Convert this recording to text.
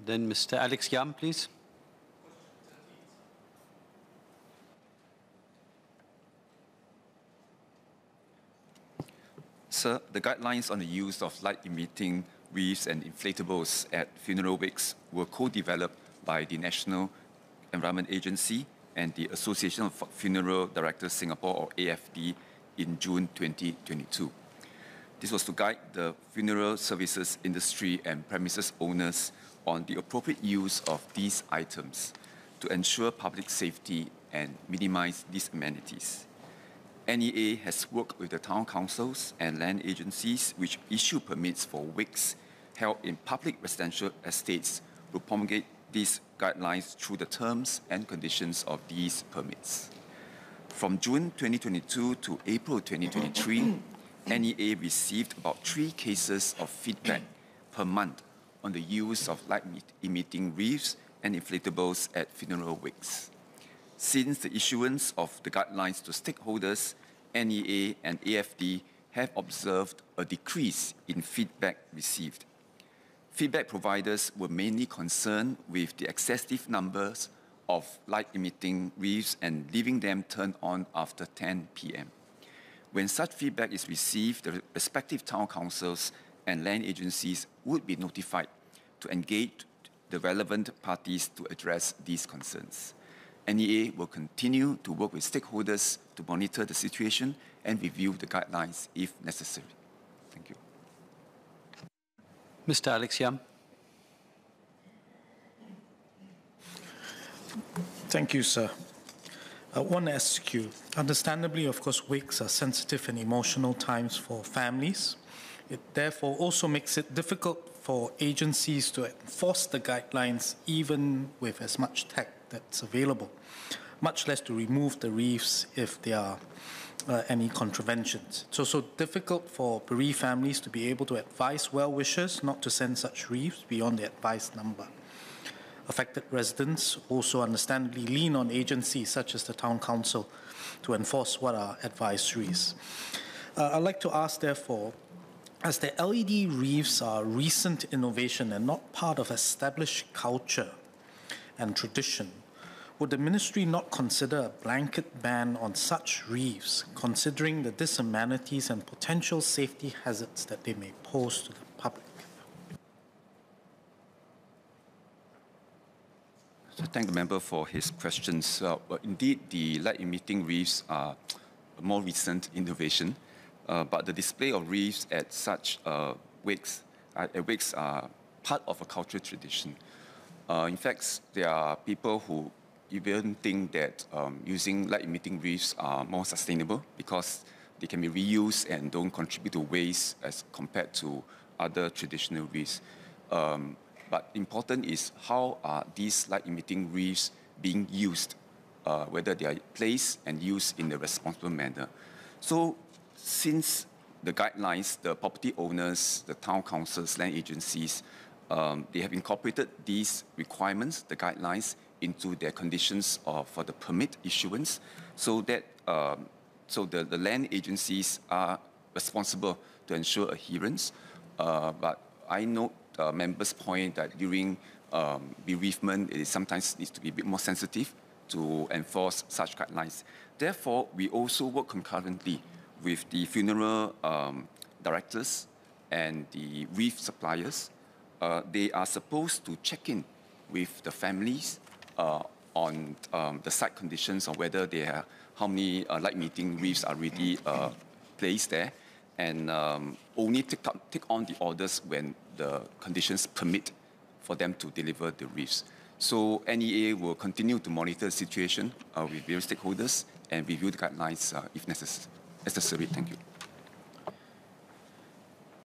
Then Mr. Alex Yam, please. Sir, the guidelines on the use of light-emitting wreaths and inflatables at funeral wakes were co-developed by the National Environment Agency and the Association of Funeral Directors Singapore, or AFD, in June 2022. This was to guide the funeral services industry and premises owners on the appropriate use of these items to ensure public safety and minimize these amenities. NEA has worked with the town councils and land agencies which issue permits for wakes held in public residential estates to promulgate these guidelines through the terms and conditions of these permits. From June 2022 to April 2023, NEA received about 3 cases of feedback per month on the use of light-emitting wreaths and inflatables at funeral wakes. Since the issuance of the guidelines to stakeholders, NEA and AFD have observed a decrease in feedback received. Feedback providers were mainly concerned with the excessive numbers of light-emitting wreaths and leaving them turned on after 10 p.m. When such feedback is received, the respective town councils and land agencies would be notified to engage the relevant parties to address these concerns. NEA will continue to work with stakeholders to monitor the situation and review the guidelines if necessary. Thank you. Mr. Alex Yam. Thank you, sir. I want to ask you, understandably, of course, wakes are sensitive and emotional times for families. It therefore also makes it difficult for agencies to enforce the guidelines even with as much tech that's available, much less to remove the wreaths if there are any contraventions. So difficult for bereaved families to be able to advise well-wishers not to send such wreaths beyond the advised number. Affected residents also understandably lean on agencies such as the Town Council to enforce what are advisories. I'd like to ask, therefore, as the LED wreaths are recent innovation and not part of established culture and tradition, would the Ministry not consider a blanket ban on such wreaths, considering the disamenities and potential safety hazards that they may pose to the public? So thank the member for his questions. Indeed, the light-emitting wreaths are a more recent innovation, but the display of wreaths at such wakes are part of a cultural tradition. In fact, there are people who even think that using light-emitting wreaths are more sustainable because they can be reused and don't contribute to waste as compared to other traditional wreaths. But important is how are these light-emitting wreaths being used, whether they are placed and used in a responsible manner. So since the guidelines, the property owners, the town councils, land agencies, they have incorporated these requirements, the guidelines, into their conditions for the permit issuance, so that the land agencies are responsible to ensure adherence. But I note members' point that during bereavement, it sometimes needs to be a bit more sensitive to enforce such guidelines. Therefore, we also work concurrently with the funeral directors and the wreath suppliers. They are supposed to check in with the families on the site conditions or whether they have how many light-emitting wreaths are already placed there, and only take on the orders when the conditions permit for them to deliver the wreaths. So NEA will continue to monitor the situation with various stakeholders and review the guidelines if necessary. Thank you.